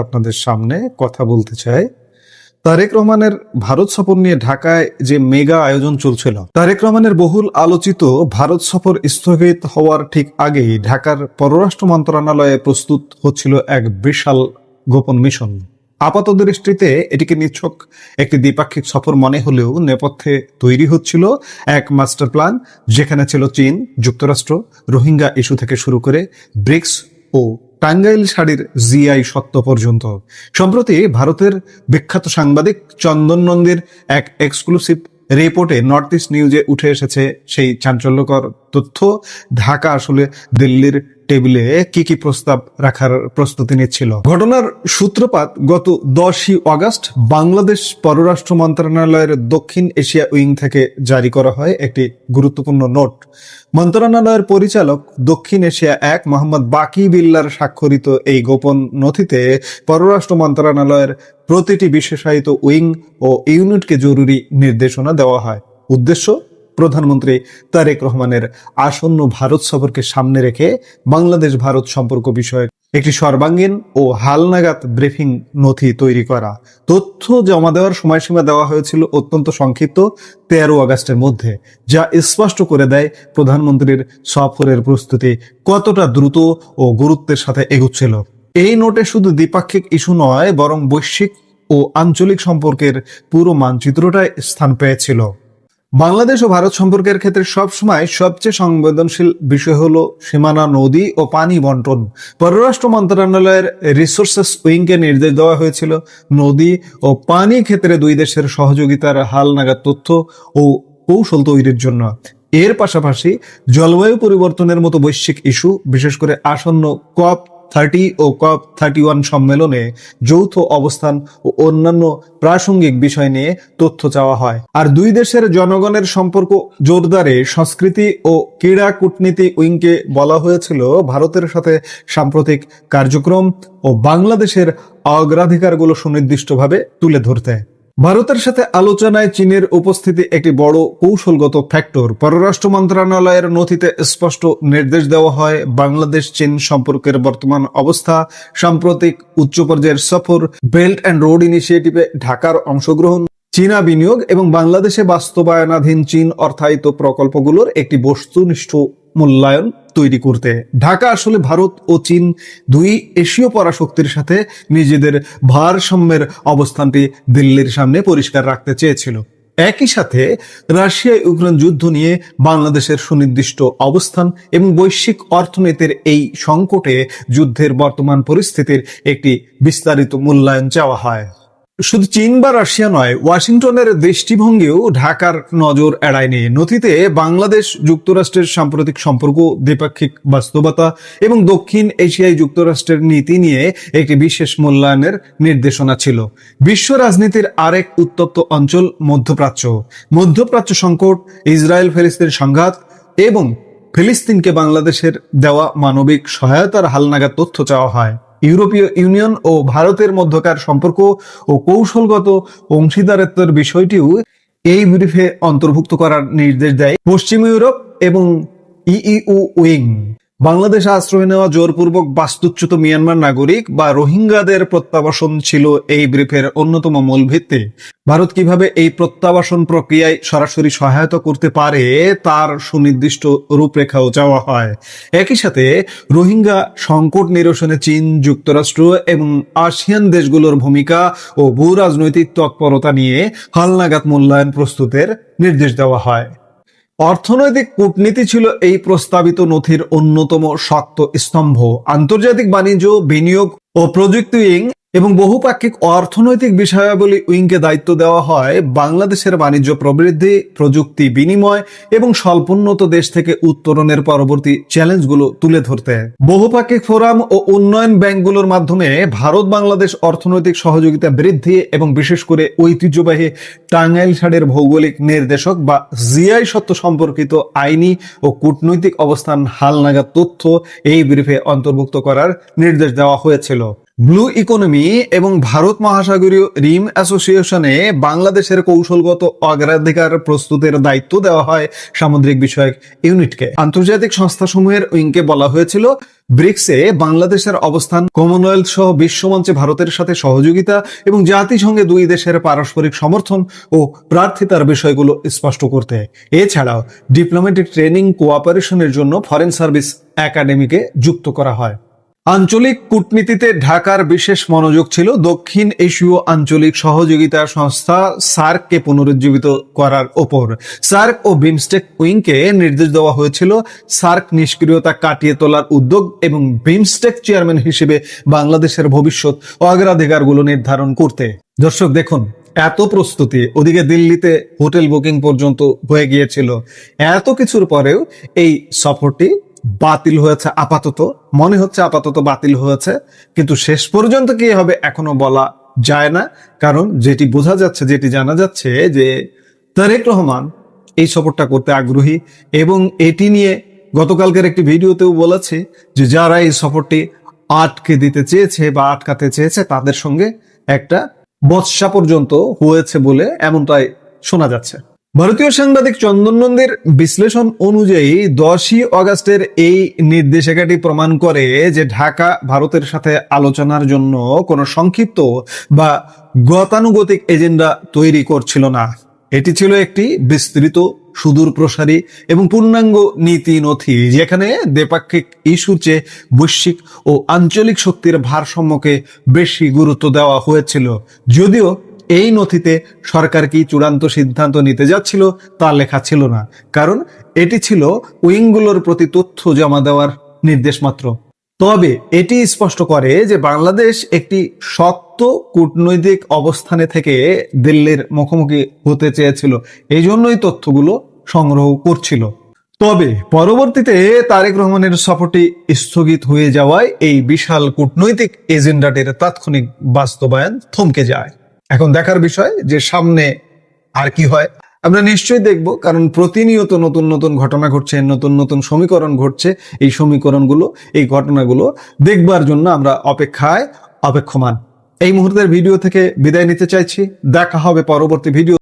আপনাদের সামনে কথা বলতে চাই। তারেক রহমানের ভারত সফর নিয়ে ঢাকায় যে মেগা আয়োজন চলছিল, তারেক রহমানের বহুল আলোচিত ভারত সফর স্থগিত হওয়ার ঠিক আগেই ঢাকার পররাষ্ট্র মন্ত্রণালয়ে প্রস্তুত হচ্ছিল এক বিশাল গোপন মিশন। আপাত দৃষ্টিতে এটিকে নিছক একটি দ্বিপাক্ষিক সফর মনে হলেও নেপথ্যে তৈরি হচ্ছিল এক মাস্টার প্ল্যান, যেখানে ছিল চীন, যুক্তরাষ্ট্র, রোহিঙ্গা ইস্যু থেকে শুরু করে ব্রিক্স ও টাঙ্গাইল শাড়ির জিআই সত্য পর্যন্ত। সম্প্রতি ভারতের বিখ্যাত সাংবাদিক চন্দন নন্দীর এক এক্সক্লুসিভ রিপোর্টে নর্থ ইস্ট নিউজে উঠে এসেছে সেই চাঞ্চল্যকর তথ্য। ঢাকা আসলে দিল্লির টেবিলে কি কি প্রস্তাব রাখার প্রস্তুতি নিচ্ছিল। ঘটনার সূত্রপাত গত 10ই আগস্ট বাংলাদেশ পররাষ্ট্র মন্ত্রণালয়ের দক্ষিণ এশিয়া উইং থেকে জারি করা হয় একটি গুরুত্বপূর্ণ নোট। মন্ত্রণালয়ের পরিচালক দক্ষিণ এশিয়া 1 মোহাম্মদ বাকি বিল্লার স্বাক্ষরিত এই গোপন নথিতে পররাষ্ট্র মন্ত্রণালয়ের প্রতিটি বিশেষায়িত উইং ও ইউনিটকে জরুরি নির্দেশনা দেওয়া হয়। উদ্দেশ্য, প্রধানমন্ত্রী তারেক রহমানের আসন্ন ভারত সফরকে সামনে রেখে বাংলাদেশ ভারত সম্পর্ক বিষয়ক একটি সর্বাঙ্গীন ও হালনাগাদ ব্রিফিং নথি তৈরি করা। তথ্য জমা দেওয়ার সময়সীমা দেওয়া হয়েছিল অত্যন্ত সংক্ষিপ্ত 13 আগস্টের মধ্যে, যা স্পষ্ট করে দেয় প্রধানমন্ত্রীর সফরের প্রস্তুতি কতটা দ্রুত ও গুরুত্বের সাথে এগুচ্ছিল। এই নোটে শুধু দ্বিপাক্ষিক ইস্যু নয়, বরং বৈশ্বিক ও আঞ্চলিক সম্পর্কের পুরো মানচিত্রটাই স্থান পেয়েছিল। বাংলাদেশ ও ভারত সম্পর্কের ক্ষেত্রে সবসময় সবচেয়ে সংবেদনশীল বিষয় হলো সীমানা, নদী ও পানি বন্টন। পররাষ্ট্র মন্ত্রণালয়ের রিসোর্সেস উইংকে নির্দেশ দেওয়া হয়েছিল নদী ও পানি ক্ষেত্রে দুই দেশের সহযোগিতার হালনাগাদ তথ্য ও কৌশল তৈরির জন্য। এর পাশাপাশি জলবায়ু পরিবর্তনের মতো বৈশ্বিক ইস্যু, বিশেষ করে আসন্ন COP30 ও COP31 সম্মেলনে যৌথ অবস্থান ও অন্যান্য প্রাসঙ্গিক বিষয় নিয়ে তথ্য চাওয়া হয়। আর দুই দেশের জনগণের সম্পর্ক জোরদারে সংস্কৃতি ও ক্রীড়া কূটনীতি উইংকে বলা হয়েছিল ভারতের সাথে সাম্প্রতিক কার্যক্রম ও বাংলাদেশের অগ্রাধিকারগুলো সুনির্দিষ্টভাবে তুলে ধরতে। ভারতের সাথে আলোচনায় চীনের উপস্থিতি একটি বড় কৌশলগত ফ্যাক্টর। পররাষ্ট্র মন্ত্রণালয়ের নথিতে স্পষ্ট নির্দেশ দেওয়া হয় বাংলাদেশ চীন সম্পর্কের বর্তমান অবস্থা, সাম্প্রতিক উচ্চ পর্যায়ের সফর, বেল্ট অ্যান্ড রোড ইনিশিয়েটিভে ঢাকার অংশগ্রহণ, চীনা বিনিয়োগ এবং বাংলাদেশে বাস্তবায়নাধীন চীন অর্থায়িত প্রকল্পগুলোর একটি বস্তুনিষ্ঠ মূল্যায়ন তৈরি করতে। ঢাকা আসলে ভারত ও চীন দুই এশীয় পরাশক্তির সাথে নিজেদের ভারসাম্যের অবস্থানটি দিল্লির সামনে পরিষ্কার রাখতে চেয়েছিল। একই সাথে রাশিয়া ইউক্রেন যুদ্ধ নিয়ে বাংলাদেশের সুনির্দিষ্ট অবস্থান এবং বৈশ্বিক অর্থনীতির এই সংকটে যুদ্ধের বর্তমান পরিস্থিতির একটি বিস্তারিত মূল্যায়ন চাওয়া হয়। শুধু চীন বা রাশিয়া নয়, ওয়াশিংটনের দৃষ্টিভঙ্গিও ঢাকার নজর এড়ায়নি। নথিতে বাংলাদেশ যুক্তরাষ্ট্রের সাম্প্রতিক সম্পর্ক, দ্বিপাক্ষিক বাস্তবতা এবং দক্ষিণ এশিয়ায় যুক্তরাষ্ট্রের নীতি নিয়ে একটি বিশেষ মূল্যায়নের নির্দেশনা ছিল। বিশ্ব রাজনীতির আরেক উত্তপ্ত অঞ্চল মধ্যপ্রাচ্য সংকট, ইসরায়েল ফিলিস্তিন সংঘাত এবং ফিলিস্তিনকে বাংলাদেশের দেওয়া মানবিক সহায়তার হালনাগাদ তথ্য চাওয়া হয়। ইউরোপীয় ইউনিয়ন ও ভারতের মধ্যকার সম্পর্ক ও কৌশলগত অংশীদারত্বের বিষয়টিও এই ব্রিফে অন্তর্ভুক্ত করার নির্দেশ দেয় পশ্চিম ইউরোপ এবং ইইউ উইং। বাংলাদেশে আশ্রয় নেওয়া জোরপূর্বক বাস্তুচ্যুত মিয়ানমার নাগরিক বা রোহিঙ্গাদের প্রত্যাবাসন ছিল এই ব্রিফের অন্যতম মূল ভিত্তি। ভারত কিভাবে এই প্রত্যাবাসন প্রক্রিয়ায় সরাসরি সহায়তা করতে পারে তার সুনির্দিষ্ট রূপরেখাও চাওয়া হয়। একই সাথে রোহিঙ্গা সংকট নিরসনে চীন, যুক্তরাষ্ট্র এবং আসিয়ান দেশগুলোর ভূমিকা ও ভূ রাজনৈতিক তৎপরতা নিয়ে হালনাগাদ মূল্যায়ন প্রস্তুতের নির্দেশ দেওয়া হয়। অর্থনৈতিক কূটনীতি ছিল এই প্রস্তাবিত নথির অন্যতম শক্ত স্তম্ভ। আন্তর্জাতিক বাণিজ্য, বিনিয়োগ ও প্রযুক্তি উইং এবং বহুপাক্ষিক অর্থনৈতিক বিষয়াবলী উইংকে দায়িত্ব দেওয়া হয় বাংলাদেশের বাণিজ্য প্রবৃদ্ধি, প্রযুক্তি বিনিময় এবং স্বল্পোন্নত দেশ থেকে উত্তরণের পরবর্তী চ্যালেঞ্জগুলো তুলে ধরতে। বহুপাক্ষিক ফোরাম ও উন্নয়ন ব্যাংকগুলোর মাধ্যমে ভারত বাংলাদেশ অর্থনৈতিক সহযোগিতা বৃদ্ধি এবং বিশেষ করে ঐতিহ্যবাহী টাঙ্গাইল শাড়ির ভৌগোলিক নির্দেশক বা জিআই সত্য সম্পর্কিত আইনি ও কূটনৈতিক অবস্থান হালনাগাদ তথ্য এই ব্রিফে অন্তর্ভুক্ত করার নির্দেশ দেওয়া হয়েছিল। ব্লু ইকোনমি এবং ভারত মহাসাগরীয় রিম অ্যাসোসিয়েশনে বাংলাদেশের কৌশলগত অগ্রাধিকার প্রস্তুতের দায়িত্ব দেওয়া হয় সামুদ্রিক বিষয়ক ইউনিটকে। আন্তর্জাতিক সংস্থাসমূহের উইংকে বলা হয়েছিল ব্রিক্সে বাংলাদেশের অবস্থান, কমনওয়েলথ সহ বিশ্বমঞ্চে ভারতের সাথে সহযোগিতা এবং জাতিসংঘে দুই দেশের পারস্পরিক সমর্থন ও প্রার্থিতার বিষয়গুলো স্পষ্ট করতে। এছাড়াও ডিপ্লোম্যাটিক ট্রেনিং কোঅপারেশনের জন্য ফরেন সার্ভিস একাডেমিকে যুক্ত করা হয়। আঞ্চলিক কূটনীতিতে ঢাকার বিশেষ মনোযোগ ছিল দক্ষিণ এশীয় আঞ্চলিক সহযোগিতা সংস্থা সার্ককে পুনরুজ্জীবিত করার ওপর। সার্ক ও বিমস্টেক উইংকে নির্দেশ দেওয়া হয়েছিল সার্ক নিষ্ক্রিয়তা কাটিয়ে তোলার উদ্যোগ এবং বিমস্টেক চেয়ারম্যান হিসেবে বাংলাদেশের ভবিষ্যৎ অগ্রাধিকারগুলো নির্ধারণ করতে। দর্শক দেখুন, এত প্রস্তুতি, ওদিকে দিল্লিতে হোটেল বুকিং পর্যন্ত হয়ে গিয়েছিল। এত কিছুর পরেও এই সফরটি বাতিল হয়েছে। আপাতত মনে হচ্ছে আপাতত বাতিল হয়েছে, কিন্তু শেষ পর্যন্ত কি হবে এখনো বলা যায় না। কারণ যেটি বোঝা যাচ্ছে, যেটি জানা যাচ্ছে যে তারেক রহমান এই সফরটা করতে আগ্রহী এবং এটি নিয়ে গতকালকের একটি ভিডিওতেও বলেছে যে যারা এই সফরটি আটকে দিতে চেয়েছে বা আটকাতে চেয়েছে তাদের সঙ্গে একটা বচসা পর্যন্ত হয়েছে বলে এমনটাই শোনা যাচ্ছে। ভারতীয় সাংবাদিক চন্দন নন্দীর বিশ্লেষণ অনুযায়ী 10ই অগাস্টের এই নির্দেশিকাটি প্রমাণ করে যে ঢাকা ভারতের সাথে আলোচনার জন্য কোনো সংক্ষিপ্ত বা গতানুগতিক এজেন্ডা তৈরি করছিল না। এটি ছিল একটি বিস্তৃত, সুদূর প্রসারী এবং পূর্ণাঙ্গ নীতি নথি, যেখানে দ্বিপাক্ষিক ইস্যুর চেয়ে বৈশ্বিক ও আঞ্চলিক শক্তির ভারসাম্যকে বেশি গুরুত্ব দেওয়া হয়েছিল। যদিও এই নথিতে সরকার কি চূড়ান্ত সিদ্ধান্ত নিতে যাচ্ছিল তা লেখা ছিল না, কারণ এটি ছিল উইংগুলোর প্রতি তথ্য জমা দেওয়ার নির্দেশ মাত্র। তবে এটি স্পষ্ট করে যে বাংলাদেশ একটি শক্ত কূটনৈতিক অবস্থানে থেকে দিল্লির মুখোমুখি হতে চেয়েছিল, এই জন্যই তথ্যগুলো সংগ্রহ করছিল। তবে পরবর্তীতে তারেক রহমানের সফরটি স্থগিত হয়ে যাওয়ায় এই বিশাল কূটনৈতিক এজেন্ডাটির তাৎক্ষণিক বাস্তবায়ন থমকে যায়। এখন দেখার বিষয় যে সামনে আর কি হয়। আমরা নিশ্চয়ই দেখব, কারণ প্রতিনিয়ত নতুন নতুন ঘটনা ঘটছে, নতুন নতুন সমীকরণ ঘটছে। এই সমীকরণগুলো, এই ঘটনাগুলো দেখবার জন্য আমরা অপেক্ষায় অপেক্ষমান। এই মুহূর্তের ভিডিও থেকে বিদায় নিতে চাইছি। দেখা হবে পরবর্তী ভিডিও।